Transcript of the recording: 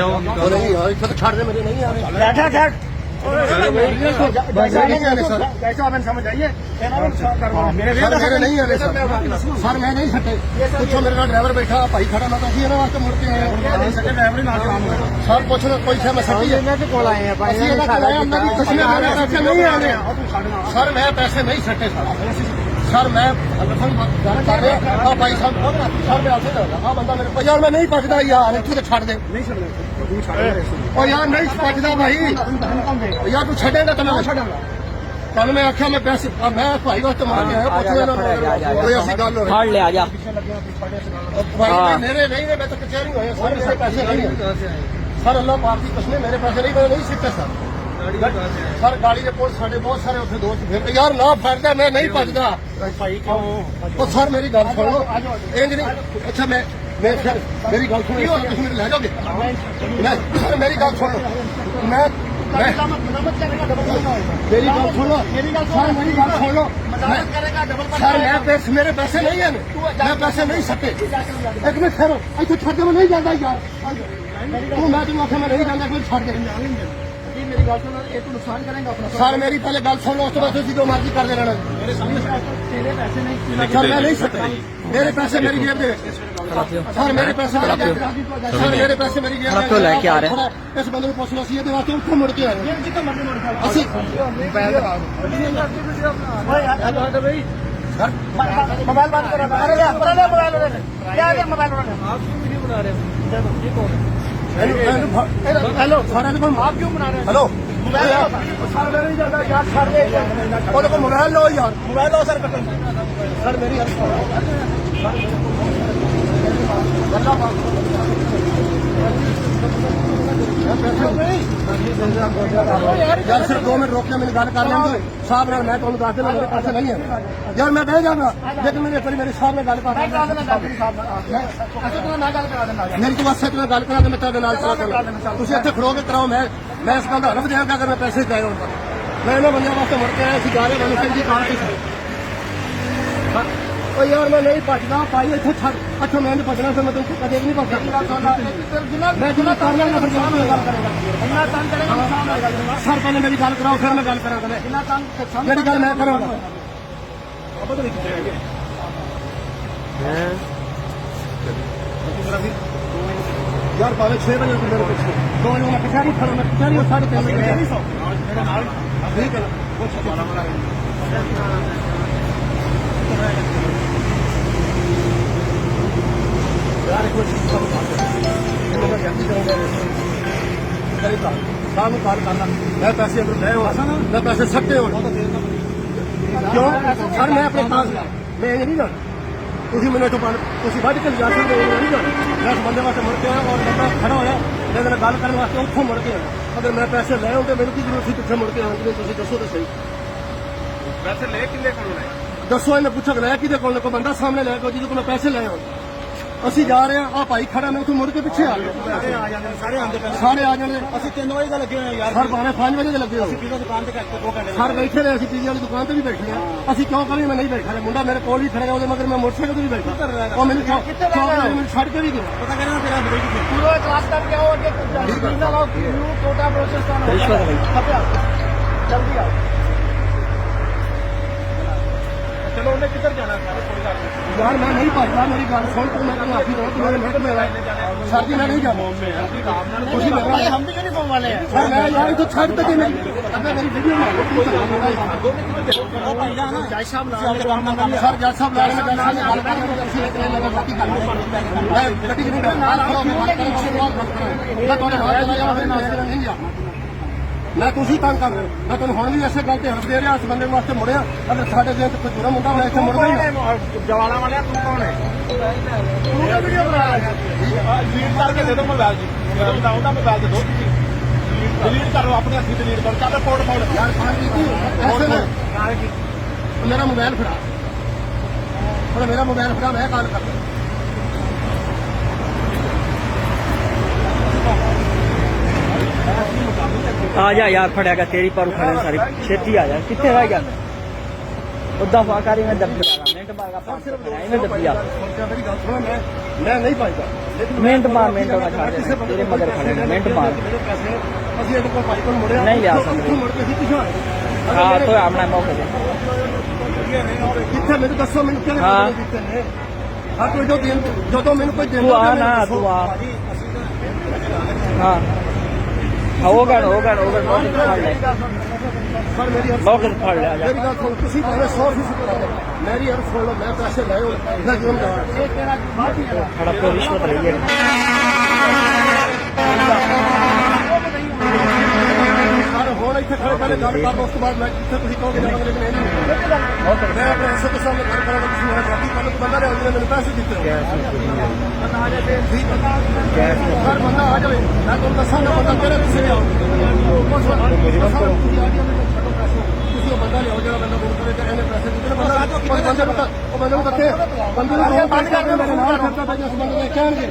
ਅੱਛਾ ਉਹ ਕੀ ਗੱਲ ਨਹੀਂ ਇੱਥੇ ਤਾਂ ਛੱਡ ਦੇ ਮੇਰੇ ਨਹੀਂ ਆਵੇ बैठा ठहर पैसे नहीं आने सर कैसे आप समझ आइए मेरे नहीं आने सर सर मैं नहीं सटे पूछो मेरे नाल ड्राइवर बैठा भाई खड़ा मैं तो अभी इन्होंने वास्ते मुड़ के आए ड्राइवर नाल काम हो सर पूछ लो कोई से मैं सटी है ਇਹਨਾਂ ਦੇ ਕੋਲ ਆਏ ਆ ਭਾਈ ਅਸੀਂ ਇਹਨਾਂ ਕੋਲ ਆਏ ਅੰਦਰ ਦੀ ਤਸਵੀਰ ਮੇਰੇ ਪੈਸੇ ਨਹੀਂ ਆने सर मैं पैसे नहीं सटे सर मैं ਗੱਲ ਕਰ ਰਿਹਾ ਭਾਈ ਸਾਹਿਬ ਸਰ ਮੈਂ ਆਸੇ ਆ ਬੰਦਾ ਮੇਰੇ ਕੋਲ ਯਾਰ मैं नहीं पछदा यार ਇੱਥੇ ਤੇ ਛੱਡ ਦੇ ਨਹੀਂ ਛੱਡਦੇ ਤੂੰ ਛੱਡ ਓ ਯਾਰ नहीं पछदा भाई यार तू छड़ेगा तो मैं छड़ांगा कल मैं आख्या मैं पैसे मैं भाई वास्ते मार के आया पूछो कोई ऐसी गल हो ਫੜ ਲਿਆ ਜਾ भाई मेरे नहीं है मैं तो कचहरी होया सर मेरे पैसे नहीं है सर अल्लाह पाक की कसम मेरे पैसे नहीं मैंने नहीं सीखे सर सर गाड़ी के पुलिस साढ़े बहुत सारे उठे दोस्त फिर यार ना फड़दा मैं नहीं भजदा ਭਾਈ ਕਿਉਂ ओ सर मेरी गल सुन लो इंज नहीं अच्छा मैं फिर मेरी गल सुनो तुम मेरे ले जाओगे मैं सर मेरी गल सुन लो मैं मेरी गल सुन लो सर मेरी गल सुन लो सर मैं पैसे मेरे पैसे नहीं है मैं पैसे नहीं सके एक मिनट ठहरो इतने छड़ के मैं नहीं जाता यार तू मैं तुम आखे मैं नहीं जाता कोई छड़ के मेरी गल सुन ये तू नुकसान करेगा अपना सर मेरी पहले गल सुन लो उस तो बाद तुम जो मर्जी करते रहना मेरे सामने तेरे पैसे नहीं सर मैं नहीं सकता मेरे पैसे मेरी जेब दे सर मेरे पैसे सर मेरे पैसे मेरी जेब तो लेके आ रहे इस बंदे को पूछना सी ਇਹਦੇ ਵਾਸਤੇ ਉੱਥੋਂ ਮੁੜ ਕੇ ਆਏ जितना मर्जी मोड़ खा ਅਸੀਂ मोबाइल बंद करो अरे ले मोबाइल क्या है मोबाइल आप क्यों वीडियो बना रहे हो हेलो सारे को आप क्यों बना रहे हो हेलो सर मैं नहीं जाता यार छाड़ दे ਉਹਦੇ ਕੋਲ ਮੋਬਾਈਲ ਲਓ ਯਾਰ मोबाइल लो सर सर मेरी यार सिर्फ 2 मिनट रोकना मैंने गल कर लेंगे साहब नाल मैं तुहानू दस देना मेरे पैसे नहीं है यार मैं बह जाऊंगा लेकिन मैंने एक मेरे साहब ने गल कर मेरी तो बस इतना गल करा मैं तेरे नाल करा तुसीं इत्थे खड़ो के कराओ मैं इस गल दा हलफ देंगा अगर मैं पैसे गए होण मैं इन्होंने बंदे वास्ते मुड़ के आया सी जा रहे मैंने जी कार ओ यार मैं नहीं भजदा भाई इत्थे छड़ अच्छा मैं नहीं भजना फिर मैं तुमको कदे भी नहीं भजदा मैं जिन्ना करना ना फिर जिन्ना गल करेगा इतना तंग करेगा नुकसान होगा सर पहले मेरी गल कराओ फिर मैं गल करांगा इतना तंग मेरी गल मैं करांगा यार पावे 6 बजे मेरे पीछे 2 बजे मैं कचहरी खड़ा मैं कचहरी 3:30 बजे मेरे नाल ठीक है कुछ यार कुछ शाम को कॉल करना मैं पैसे ले हो मैं पैसे सट्टे हो क्यों सर मैं अपने पास मैं नहीं जाना ਤੁਸੀਂ ਮੈਨੂੰ ਇੱਥੋਂ ਤੁਸੀਂ ਵੱਢ ਕੇ ਲਿਜਾ ਸਕਦੇ ਹੋ ਨਹੀਂ ਜਾਣਾ ਮੈਂ ਇਸ ਬੰਦੇ ਵਾਸਤੇ ਮੁੜ ਕੇ ਆਇਆ ਔਰ ਬੰਦਾ ਖੜਾ ਹੋਇਆ ਮੇਰੇ ਨਾਲ ਗੱਲ ਕਰਨ ਵਾਸਤੇ ਉੱਥੋਂ ਮੁੜ ਕੇ ਆਇਆ ਅਗਰ ਮੈਂ ਪੈਸੇ ਲੈ ਆਉਂਦੇ ਮੈਨੂੰ ਕੀ ਜ਼ਰੂਰਤ ਸੀ ਪਿੱਛੇ ਮੁੜ ਕੇ ਆਉਣ ਦੀ ਤੁਸੀਂ ਦੱਸੋ ਤਾਂ ਸਹੀ पैसे ले किले कोल है ਦੱਸੋ ਇਹਨੇ ਪੁੱਛੋ ਲੈ ਕਿਹਦੇ ਕੋਲ ਕੋਈ ਬੰਦਾ ਸਾਹਮਣੇ ਲੈ ਕੇ ਜਿਹਦੇ ਕੋਲ ਪੈਸੇ ਲੈ ਆਉਂ ਅਸੀਂ ਜਾ ਰਹੇ ਆ ਭਾਈ ਖੜਾ ਮੈਂ ਉੱਥੋਂ ਮੁੜ ਕੇ ਪਿੱਛੇ ਆ ਗਿਆ सारे आ जाने सारे आंदे पहले ਸਾਰੇ ਆ ਜਾਣੇ ਅਸੀਂ 3 ਵਜੇ ਦਾ ਲੱਗੇ ਹੋਏ ਯਾਰ ਸਰ ਬਾਣੇ 5 ਵਜੇ ਦੇ ਲੱਗੇ ਹੋ ਪੀਜ਼ਾ ਦੁਕਾਨ ਤੇ ਕਰਕੇ 2 ਘੰਟੇ ਸਰ ਬੈਠੇ ਰਹੇ ਅਸੀਂ ਪੀਜ਼ੇ ਵਾਲੀ ਦੁਕਾਨ ਤੇ ਵੀ ਬੈਠੇ ਆ ਅਸੀਂ ਕਿਉਂ ਕਰੀ ਮੈਂ ਨਹੀਂ ਬੈਠਾ ਮੁੰਡਾ ਮੇਰੇ ਕੋਲ ਹੀ ਖੜਾ ਉਹਦੇ ਮਗਰ ਮੈਂ ਮੋਟਰਸਾਈਕਲ ਤੇ ਵੀ ਬੈਠਾ ਉਹ ਮੈਨੂੰ ਮੈਨੂੰ ਛੱਡ ਕੇ ਵੀ ਗਿਆ पता करना तेरा ब्रेक है पूरा क्लास करके आओ आगे पीज़ा लाओ न्यू टोटा प्रोसेस का रिश्वत है भाई जल्दी आओ चलो उन्हें किधर जाना है कोई बात नहीं यार मैं नहीं भजदा मेरी गल सुन तू मैं माफी दो तू मेरे मिनट में सर जी मैं नहीं जाना भाई हम भी यूनिफॉर्म वाले हैं सर मैं यार तो छड़ तक मेरी अबे मेरी वीडियो में जय साहब ला सर जज साहब ला रहे मैं गल कर मैं गड्डी नहीं मैं तुम्हारे हाथ नहीं जा मैं तुसी तंग कर रहे मैं तुम हुण भी ऐसे गल ते हल्फ दे रहा इस बंदे वास्ते मुड़िया अगर साढ़े दिन कोई जुर्म होंदा मैं इत्थे मुड़दा ही नहीं जवाला वाले तू कौन है तू क्या वीडियो बना रहा है डिलीट करके दे दो मोबाइल जी मैं बताऊंगा मोबाइल दे दो डिलीट करो अपने हथी डिलीट करो चल फोड़ फोड़ यार खान जी ऐसे ना मेरा मोबाइल फड़ा और मेरा मोबाइल फड़ा मैं गल कर आ जा यार फड़ेगा तेरी पर खड़े सारी छेती आ जा कितने रह गया उदा फाकारी में दर्द मिनट ਮਾਰੇਗਾ ਸਰ ਸਿਰਫ ਐਵੇਂ ਦੱਬੀਆ ਮੇਰੀ ਗੱਲ ਸੁਣੋ ਮੈਂ ਨਹੀਂ ਪਾਈਦਾ ਮਿੰਟ ਮਾਰ ਮਿੰਟ ਹੋਣਾ ਛੱਡ ਦੇ ਤੇਰੇ ਮਗਰ ਖੜੇ ਨੇ ਮਿੰਟ ਮਾਰ ਮੇਰੇ ਪੈਸੇ ਅਸੀਂ ਇਹਦੇ ਕੋਲ ਭਾਈ ਕੋਲ ਮੁੜਿਆ ਨਹੀਂ ਲਿਆ ਸਕਦੇ। ਮੁੜ ਕੇ ਅਸੀਂ ਪਿਛਾਂ ਹਾਂ ਤੋ ਆਪਣਾ ਮੌਕੇ ਤੇ ਕਿੱਥੇ ਮੈਨੂੰ ਦੱਸੋ ਮੈਨੂੰ ਕਿਹੜੇ ਹਾਂ। ਬੰਦੇ ਦਿੱਤੇ ਨੇ ਹਾਂ ਕੋਈ ਜਦੋਂ ਮੈਨੂੰ ਕੋਈ ਦਿੰਦਾ ਤੂੰ ਆ ਨਾ ਤੂੰ ਆ ਹਾਂ ਹੋਗਾ ਫੜ ਲੈ ਸਰ ਮੇਰੀ ਮੌਕੇ ਤੇ ਫੜ ਲਿਆ ਜਾ ਮੇਰੀ ਗੱਲ ਸੁਣ ਤੁਸੀਂ ਭਾਵੇਂ 100% ਮੇਰੀ ਯਾਰ ਸੁਣ ਲਓ ਮੈਂ ਪੈਸੇ ਲਏ ਹੋ ਨਾ ਕਿਉਂ ਦਾ ਖੜਾ ਕੋ ਰਿਸ਼ਵਤ ਲਈ ਹੈ ਸਰ ਹੁਣ ਇੱਥੇ ਖੜੇ ਪਹਿਲੇ ਗੱਲ ਕਰ ਲਓ ਉਸ ਤੋਂ ਬਾਅਦ ਮੈਂ ਜਿੱਥੇ ਤੁਸੀਂ ਕਹੋਗੇ ਜਾਵਾਂਗੇ ਲੇਕਿਨ ਇਹ ਨਹੀਂ ਮੈਂ ਆਪਣੇ ਹਿੱਸੇ ਤੋਂ ਸਾਹਮਣੇ ਗੱਲ ਕਰਾਂਗਾ ਤੁਸੀਂ ਮੇਰਾ ਸਾਥੀ ਕੱਲ ਬੰਦਾ ਲਿਆਓ ਜਿਹਨੇ ਮੈਨੂੰ ਪੈਸੇ ਦਿੱਤੇ ਹੋਣ। ਬੰਦਾ ਆ ਜਾਵੇ ਠੀਕ ਹੈ ਸਰ ਬੰਦਾ ਆ ਜਾਵੇ ਮੈਂ ਤੁਹਾਨੂੰ ਦੱਸਾਂਗਾ ਬੰਦਾ ਕਿਹੜੇ ਕਿਸੇ ਲਿਆਓ ਤੁਸੀਂ ਉਹ ਬੰਦਾ ਲਿਆਓ ਜਿਹੜਾ ਬੰਦਾ ਬੋਲ ਕਰੇ ਤੇ ਇਹਨੇ ਪੈਸੇ ਦਿੱਤੇ ਨੇ ਬੰਦਾ ਉਹ ਬੰਦੇ ਨੂੰ ਦੱਸੇ ਬੰਦੇ ਨੂੰ ਦੱਸੇ ਬੰਦੇ ਨੂੰ ਬੰਦ ਕਰ ਦੇ ਮੇਰੇ ਨਾਲ ਖਰਚਾ ਭਾਈ ਉਸ ਬੰਦੇ ਦੇ ਕਹਿਣਗੇ